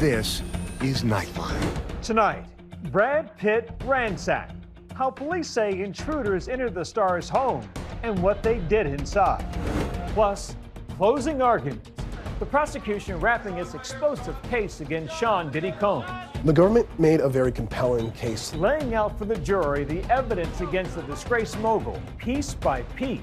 This is Nightline. Tonight, Brad Pitt ransacked. How police say intruders entered the star's home and what they did inside. Plus, closing arguments. The prosecution wrapping its explosive case against Sean Diddy Combs. The government made a very compelling case, Laying out for the jury the evidence against the disgraced mogul, piece by piece,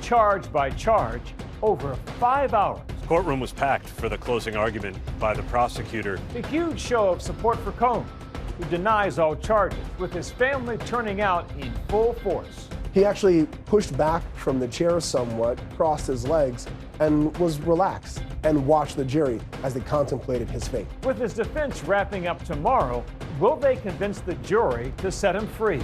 charge by charge, over 5 hours. The courtroom was packed for the closing argument by the prosecutor. A huge show of support for Combs, who denies all charges, with his family turning out in full force. he actually pushed back from the chair somewhat, crossed his legs, and was relaxed and watched the jury as they contemplated his fate. With his defense wrapping up tomorrow, will they convince the jury to set him free?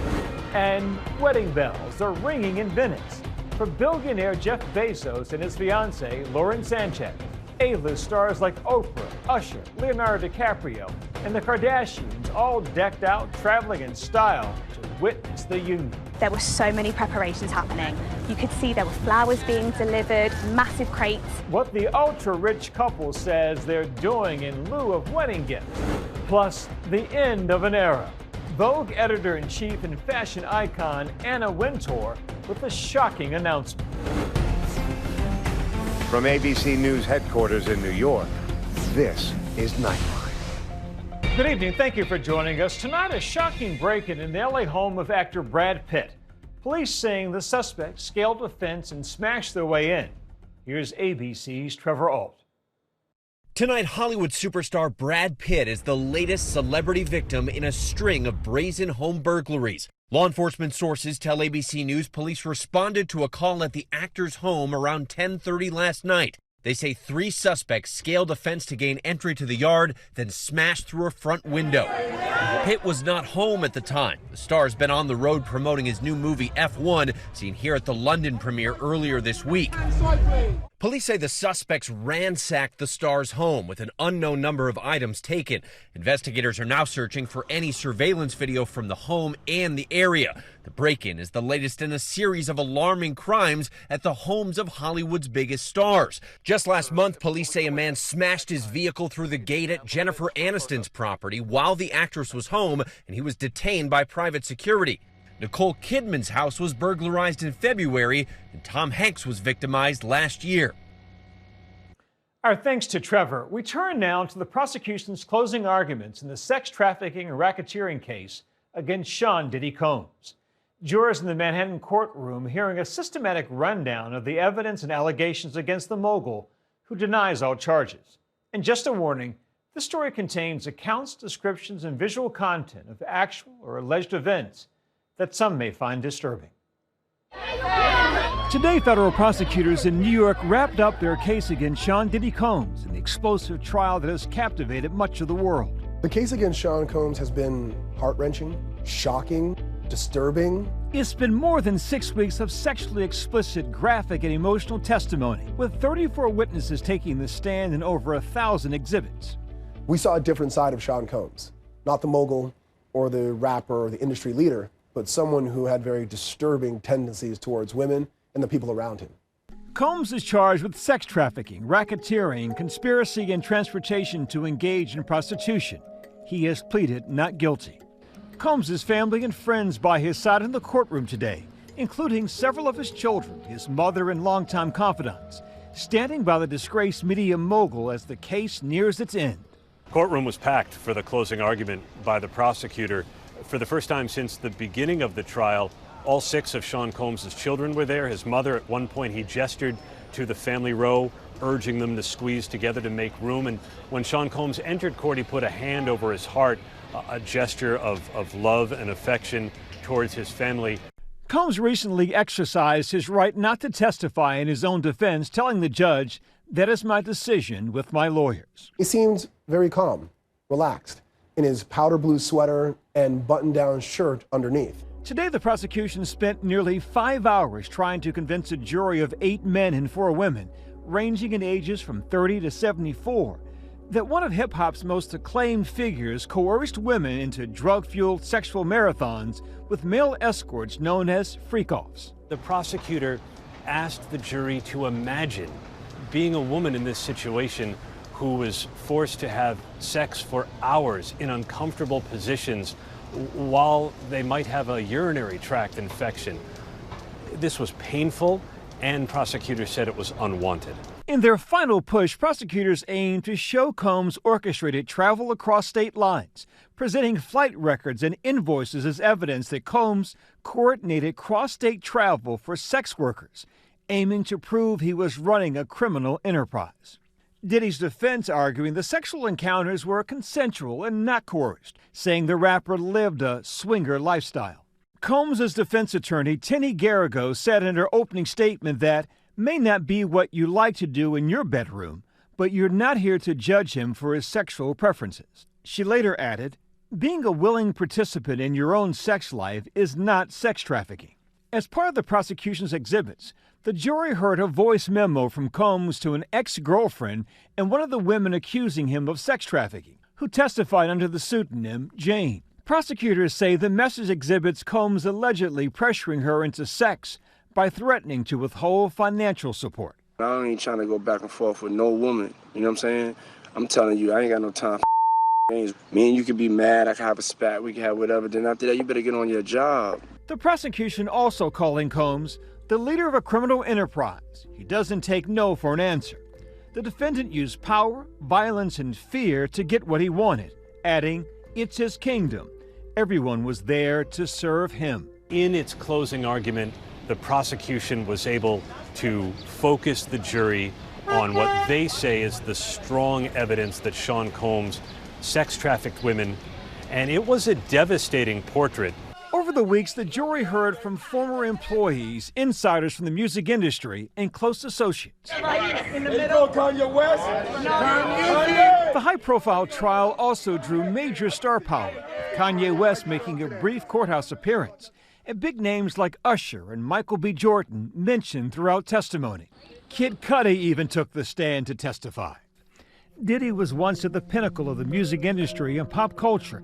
And wedding bells are ringing in Venice for billionaire Jeff Bezos and his fiancée, Lauren Sanchez. A-list stars like Oprah, Usher, Leonardo DiCaprio, and the Kardashians all decked out, traveling in style to witness the union. There were so many preparations happening. You could see there were flowers being delivered, massive crates. What the ultra-rich couple says they're doing in lieu of wedding gifts. Plus, the end of an era. Vogue editor-in-chief and fashion icon Anna Wintour with a shocking announcement. From ABC News headquarters in New York, this is Nightline. Good evening. Thank you for joining us. Tonight, a shocking break-in in the LA home of actor Brad Pitt. Police saying the suspects scaled a fence and smashed their way in. Here's ABC's Trevor Ault. Tonight, Hollywood superstar Brad Pitt is the latest celebrity victim in a string of brazen home burglaries. Law enforcement sources tell ABC News police responded to a call at the actor's home around 10:30 last night. They say 3 suspects scaled a fence to gain entry to the yard, then smashed through a front window. Pitt was not home at the time. The star's been on the road promoting his new movie F1, seen here at the London premiere earlier this week. Police say the suspects ransacked the star's home with an unknown number of items taken. Investigators are now searching for any surveillance video from the home and the area. The break-in is the latest in a series of alarming crimes at the homes of Hollywood's biggest stars. Just last month, police say a man smashed his vehicle through the gate at Jennifer Aniston's property while the actress was home, and he was detained by private security. Nicole Kidman's house was burglarized in February, and Tom Hanks was victimized last year. Our thanks to Trevor. We turn now to the prosecution's closing arguments in the sex trafficking and racketeering case against Sean Diddy Combs. Jurors in the Manhattan courtroom hearing a systematic rundown of the evidence and allegations against the mogul, who denies all charges. And just a warning, this story contains accounts, descriptions, and visual content of actual or alleged events that some may find disturbing. Today, federal prosecutors in New York wrapped up their case against Sean Diddy Combs in the explosive trial that has captivated much of the world. The case against Sean Combs has been heart-wrenching, shocking, disturbing. It's been more than 6 weeks of sexually explicit, graphic, and emotional testimony, with 34 witnesses taking the stand and over 1,000 exhibits. We saw a different side of Sean Combs, not the mogul or the rapper or the industry leader, but someone who had very disturbing tendencies towards women and the people around him. Combs is charged with sex trafficking, racketeering, conspiracy, and transportation to engage in prostitution. He has pleaded not guilty. Combs' family and friends by his side in the courtroom today, including several of his children, his mother and longtime confidants, standing by the disgraced media mogul as the case nears its end. The courtroom was packed for the closing argument by the prosecutor. For the first time since the beginning of the trial, all 6 of Sean Combs' children were there. His mother, at one point, he gestured to the family row, urging them to squeeze together to make room. And when Sean Combs entered court, he put a hand over his heart, a gesture of love and affection towards his family. Combs recently exercised his right not to testify in his own defense, telling the judge, "That is my decision with my lawyers." He seemed very calm, relaxed, in his powder blue sweater and button-down shirt underneath. Today, the prosecution spent nearly 5 hours trying to convince a jury of 8 men and 4 women, ranging in ages from 30 to 74, that one of hip-hop's most acclaimed figures coerced women into drug-fueled sexual marathons with male escorts known as freak-offs. The prosecutor asked the jury to imagine being a woman in this situation who was forced to have sex for hours in uncomfortable positions while they might have a urinary tract infection. This was painful, and prosecutors said it was unwanted. In their final push, prosecutors aimed to show Combs orchestrated travel across state lines, presenting flight records and invoices as evidence that Combs coordinated cross-state travel for sex workers, aiming to prove he was running a criminal enterprise. Diddy's defense arguing the sexual encounters were consensual and not coerced, saying the rapper lived a swinger lifestyle. Combs' defense attorney, Tenny Garrigo, said in her opening statement that may not be what you like to do in your bedroom, but you're not here to judge him for his sexual preferences. She later added, being a willing participant in your own sex life is not sex trafficking. As part of the prosecution's exhibits, the jury heard a voice memo from Combs to an ex-girlfriend and one of the women accusing him of sex trafficking, who testified under the pseudonym Jane. Prosecutors say the message exhibits Combs allegedly pressuring her into sex by threatening to withhold financial support. I ain't trying to go back and forth with no woman, you know what I'm saying? I'm telling you, I ain't got no time for things. Me and you could be mad, I could have a spat, we could have whatever, then after that you better get on your job. The prosecution also calling Combs the leader of a criminal enterprise. He doesn't take no for an answer. The defendant used power, violence, and fear to get what he wanted, adding, it's his kingdom. Everyone was there to serve him. In its closing argument, the prosecution was able to focus the jury on what they say is the strong evidence that Sean Combs sex trafficked women, and it was a devastating portrait. Over the weeks, the jury heard from former employees, insiders from the music industry, and close associates. The high-profile trial also drew major star power, with Kanye West making a brief courthouse appearance, and big names like Usher and Michael B. Jordan mentioned throughout testimony. Kid Cudi even took the stand to testify. Diddy was once at the pinnacle of the music industry and pop culture,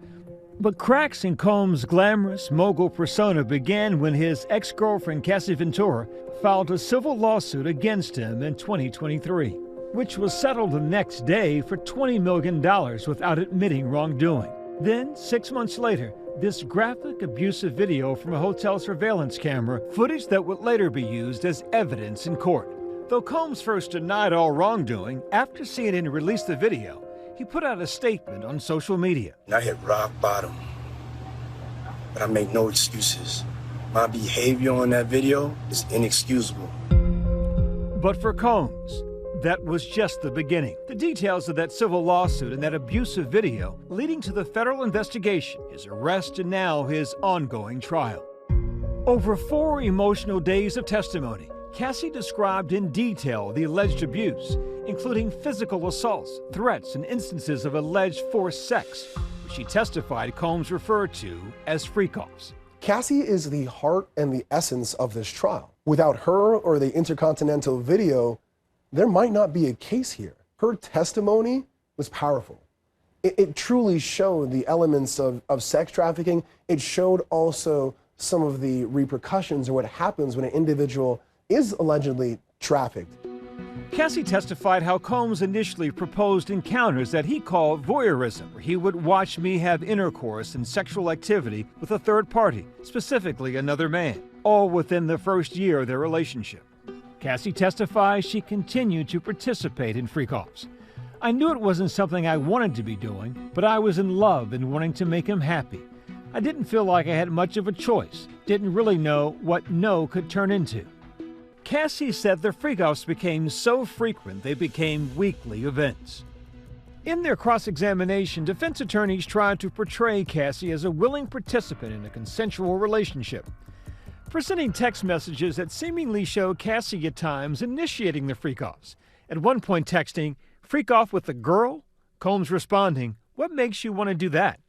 but cracks in Combs' glamorous mogul persona began when his ex-girlfriend Cassie Wintour filed a civil lawsuit against him in 2023, which was settled the next day for $20 million without admitting wrongdoing. Then, 6 months later, this graphic, abusive video from a hotel surveillance camera, footage that would later be used as evidence in court. Though Combs first denied all wrongdoing, after CNN released the video, he put out a statement on social media. I hit rock bottom, but I make no excuses. My behavior on that video is inexcusable. But for Combs, that was just the beginning. The details of that civil lawsuit and that abusive video leading to the federal investigation, his arrest, and now his ongoing trial. Over 4 emotional days of testimony, Cassie described in detail the alleged abuse, including physical assaults, threats, and instances of alleged forced sex, which she testified Combs referred to as freak-offs. Cassie is the heart and the essence of this trial. Without her or the Intercontinental video, there might not be a case here. Her testimony was powerful. It truly showed the elements of sex trafficking. It showed also some of the repercussions or what happens when an individual is allegedly trafficked. Cassie testified how Combs initially proposed encounters that he called voyeurism, where he would watch me have intercourse and sexual activity with a third party, specifically another man, all within the first year of their relationship. Cassie testifies she continued to participate in freak-offs. I knew it wasn't something I wanted to be doing, but I was in love and wanting to make him happy. I didn't feel like I had much of a choice, didn't really know what no could turn into. Cassie said the freak-offs became so frequent they became weekly events. In their cross-examination, defense attorneys tried to portray Cassie as a willing participant in a consensual relationship, presenting text messages that seemingly showed Cassie at times initiating the freak-offs. At one point texting, "Freak off with a girl?" Combs responding, "What makes you want to do that?"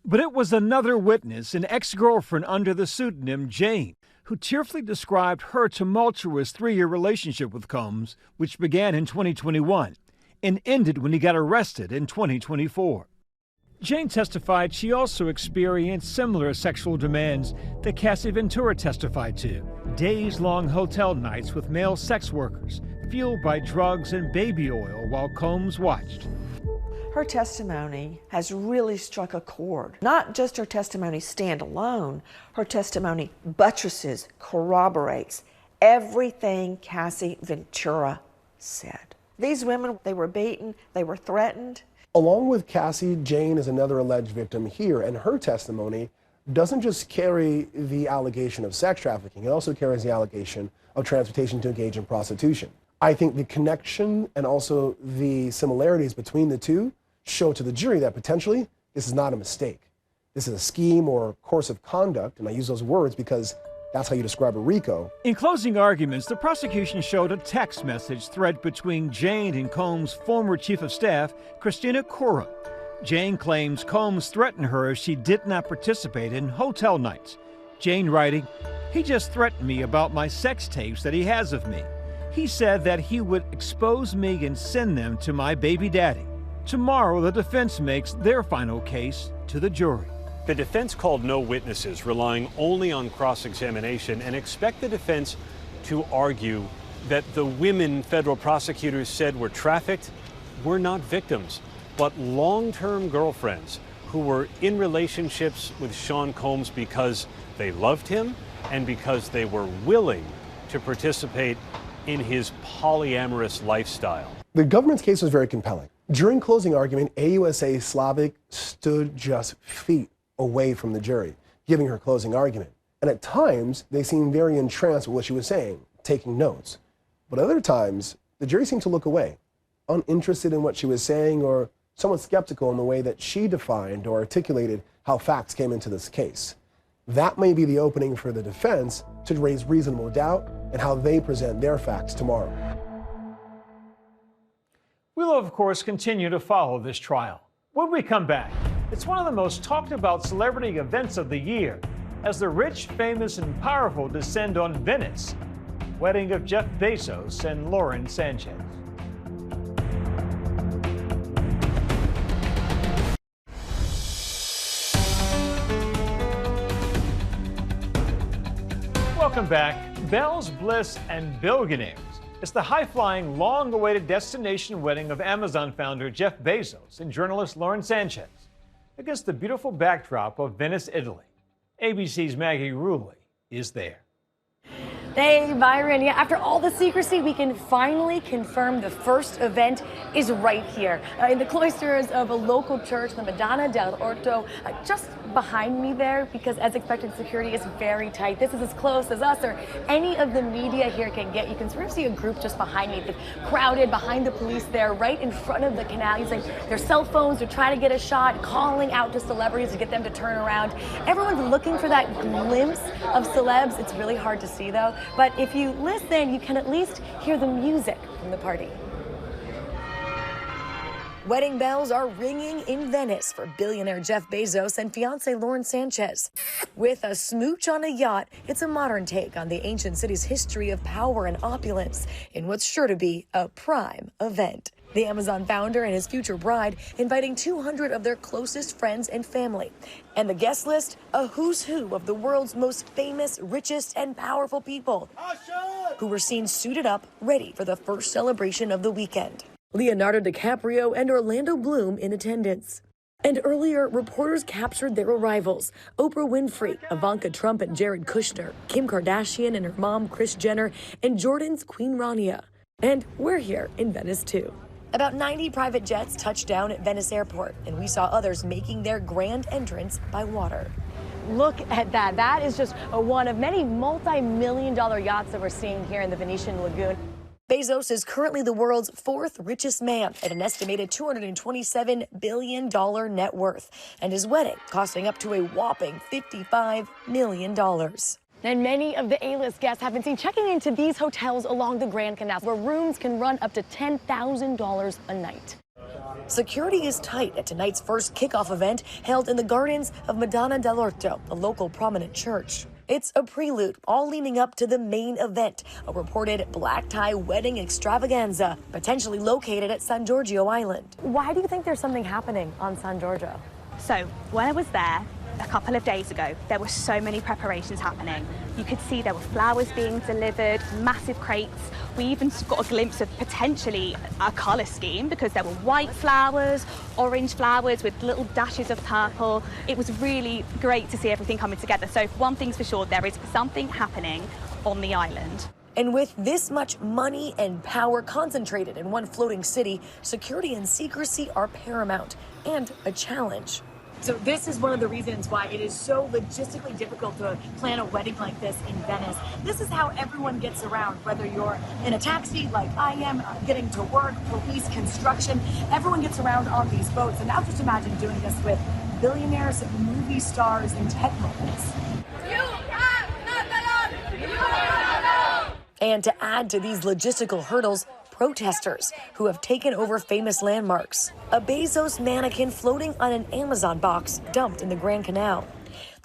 But it was another witness, an ex-girlfriend under the pseudonym Jane, who tearfully described her tumultuous 3-year relationship with Combs, which began in 2021 and ended when he got arrested in 2024. Jane testified she also experienced similar sexual demands that Cassie Wintour testified to, days-long hotel nights with male sex workers, fueled by drugs and baby oil while Combs watched. Her testimony has really struck a chord. Not just her testimony stand alone, her testimony buttresses, corroborates everything Cassie Ventura said. These women, they were beaten, they were threatened. Along with Cassie, Jane is another alleged victim here, and her testimony doesn't just carry the allegation of sex trafficking, it also carries the allegation of transportation to engage in prostitution. I think the connection and also the similarities between the two show to the jury that potentially this is not a mistake. This is a scheme or course of conduct, and I use those words because that's how you describe a RICO. In closing arguments, the prosecution showed a text message thread between Jane and Combs' former chief of staff, Christina Cora. Jane claims Combs threatened her if she did not participate in hotel nights. Jane writing, "He just threatened me about my sex tapes that he has of me. He said that he would expose me and send them to my baby daddy." Tomorrow, the defense makes their final case to the jury. The defense called no witnesses, relying only on cross-examination, and expect the defense to argue that the women federal prosecutors said were trafficked were not victims, but long-term girlfriends who were in relationships with Sean Combs because they loved him and because they were willing to participate in his polyamorous lifestyle. The government's case was very compelling. During closing argument, AUSA Slavic stood just feet away from the jury, giving her closing argument. And at times, they seemed very entranced with what she was saying, taking notes. But other times, the jury seemed to look away, uninterested in what she was saying or somewhat skeptical in the way that she defined or articulated how facts came into this case. That may be the opening for the defense to raise reasonable doubt and how they present their facts tomorrow. We'll, of course, continue to follow this trial. When we come back, it's one of the most talked about celebrity events of the year as the rich, famous, and powerful descend on Venice. Wedding of Jeff Bezos and Lauren Sanchez. Welcome back. Bells, Bliss, and Billionaires. It's the high-flying, long-awaited destination wedding of Amazon founder Jeff Bezos and journalist Lauren Sanchez against the beautiful backdrop of Venice, Italy. ABC's Maggie Rulli is there. Hey, Byron. Yeah, after all the secrecy, we can finally confirm the first event is right here in the cloisters of a local church, the Madonna dell'Orto, just behind me there, because as expected, security is very tight. This is as close as us or any of the media here can get. You can sort of see a group just behind me, crowded behind the police there, right in front of the canal, using their cell phones to try to get a shot, calling out to celebrities to get them to turn around. Everyone's looking for that glimpse of celebs. It's really hard to see, though. But if you listen, you can at least hear the music from the party. Wedding bells are ringing in Venice for billionaire Jeff Bezos and fiancée Lauren Sanchez. With a smooch on a yacht, it's a modern take on the ancient city's history of power and opulence in what's sure to be a prime event. The Amazon founder and his future bride inviting 200 of their closest friends and family. And the guest list, a who's who of the world's most famous, richest, and powerful people who were seen suited up, ready for the first celebration of the weekend. Leonardo DiCaprio and Orlando Bloom in attendance. And earlier, reporters captured their arrivals. Oprah Winfrey, Ivanka Trump and Jared Kushner, Kim Kardashian and her mom, Kris Jenner, and Jordan's Queen Rania. And we're here in Venice, too. About 90 private jets touched down at Venice Airport, and we saw others making their grand entrance by water. Look at that. That is just one of many multi-million-dollar yachts that we're seeing here in the Venetian Lagoon. Bezos is currently the world's fourth richest man at an estimated $227 billion net worth, and his wedding costing up to a whopping $55 million. And many of the A-list guests have been seen checking into these hotels along the Grand Canal, where rooms can run up to $10,000 a night. Security is tight at tonight's first kickoff event held in the gardens of Madonna dell'Orto, a local prominent church. It's a prelude, all leading up to the main event, a reported black tie wedding extravaganza, potentially located at San Giorgio Island. Why do you think there's something happening on San Giorgio? So when I was there a couple of days ago, there were so many preparations happening. You could see there were flowers being delivered, massive crates, We even got a glimpse of potentially a colour scheme because there were white flowers, orange flowers with little dashes of purple. It was really great to see everything coming together. So one thing's for sure, there is something happening on the island. And with this much money and power concentrated in one floating city, security and secrecy are paramount and a challenge. So this is one of the reasons why it is so logistically difficult to plan a wedding like this in Venice. This is how everyone gets around, whether you're in a taxi like I am, getting to work, police, construction. Everyone gets around on these boats. And now just imagine doing this with billionaires, movie stars, and tech moguls. And to add to these logistical hurdles, protesters who have taken over famous landmarks. A Bezos mannequin floating on an Amazon box dumped in the Grand Canal.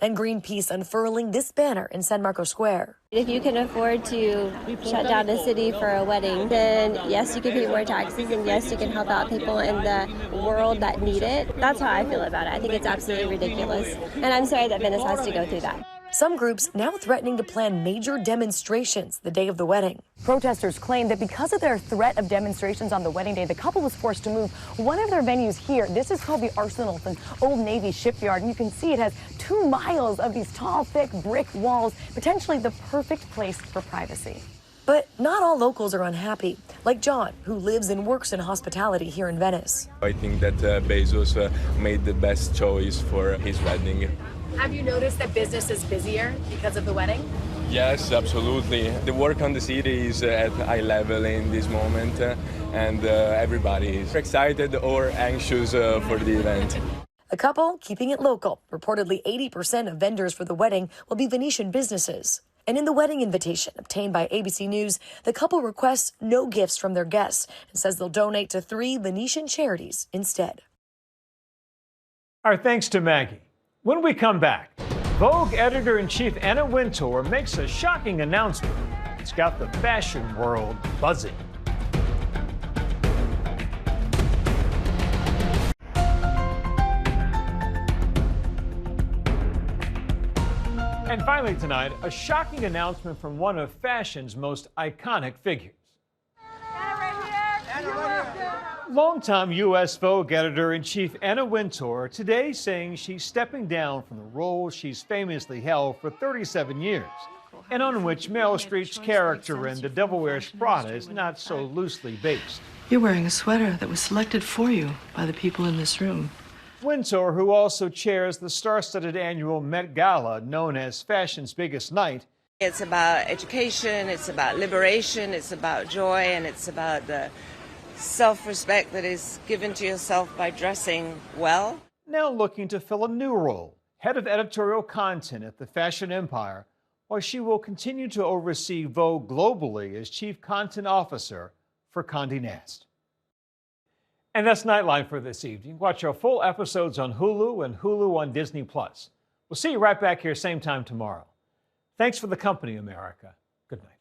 And Greenpeace unfurling this banner in San Marcos Square. If you can afford to shut down a city for a wedding, then yes, you can pay more taxes, and yes, you can help out people in the world that need it. That's how I feel about it. I think it's absolutely ridiculous. And I'm sorry that Venice has to go through that. Some groups now threatening to plan major demonstrations the day of the wedding. Protesters claim that because of their threat of demonstrations on the wedding day, the couple was forced to move one of their venues here. This is called the Arsenal, an old Navy shipyard. And you can see it has 2 miles of these tall, thick brick walls, potentially the perfect place for privacy. But not all locals are unhappy, like John, who lives and works in hospitality here in Venice. I think that Bezos made the best choice for his wedding. Have you noticed that business is busier because of the wedding? Yes, absolutely. The work on the city is at high level in this moment, and everybody is excited or anxious for the event. The couple keeping it local. Reportedly 80% of vendors for the wedding will be Venetian businesses. And in the wedding invitation obtained by ABC News, the couple requests no gifts from their guests and says they'll donate to 3 Venetian charities instead. Our thanks to Maggie. When we come back, Vogue editor-in-chief Anna Wintour makes a shocking announcement. It's got the fashion world buzzing. And finally tonight, a shocking announcement from one of fashion's most iconic figures. Longtime U.S. Vogue editor-in-chief Anna Wintour today saying she's stepping down from the role she's famously held for 37 years, and on which Meryl Streep's character in The Devil Wears Prada is not so loosely based. You're wearing a sweater that was selected for you by the people in this room. Wintour, who also chairs the star-studded annual Met Gala, known as fashion's biggest night. It's about education, it's about liberation, it's about joy, and it's about the self-respect that is given to yourself by dressing well. Now looking to fill a new role, head of editorial content at the fashion empire, while she will continue to oversee Vogue globally as chief content officer for Condé Nast. And that's Nightline for this evening. Watch our full episodes on Hulu and Hulu on Disney+. We'll see you right back here same time tomorrow. Thanks for the company, America. Good night.